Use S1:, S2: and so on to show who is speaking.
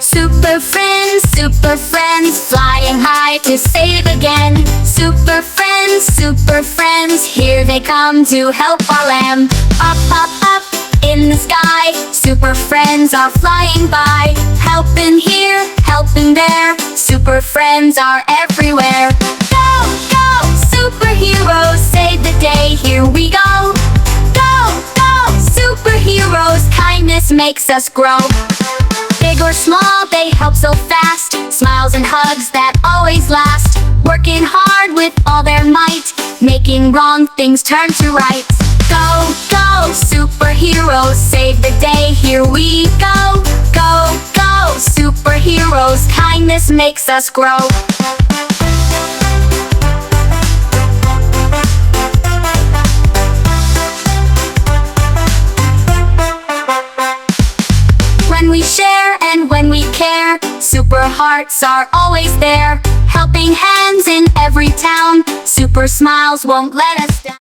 S1: super friends, flying high to save again. Super friends, here they come to help our lamb. Up, up, up in the sky, super friends are flying by. Helping here, helping there, super friends are everywhere. Go, go, superheroes, save the day, here we go. Go, go, superheroes, kindness makes us grow. Big or small, they help so fast. Smiles and hugs that always last. Working hard with all their might, making wrong things turn to right. Go, go, superheroes, save the day, here we go. Go, go, superheroes, kindness makes us grow. When we share and when we care, super hearts are always there. Helping hands in every town, super smiles won't let us down.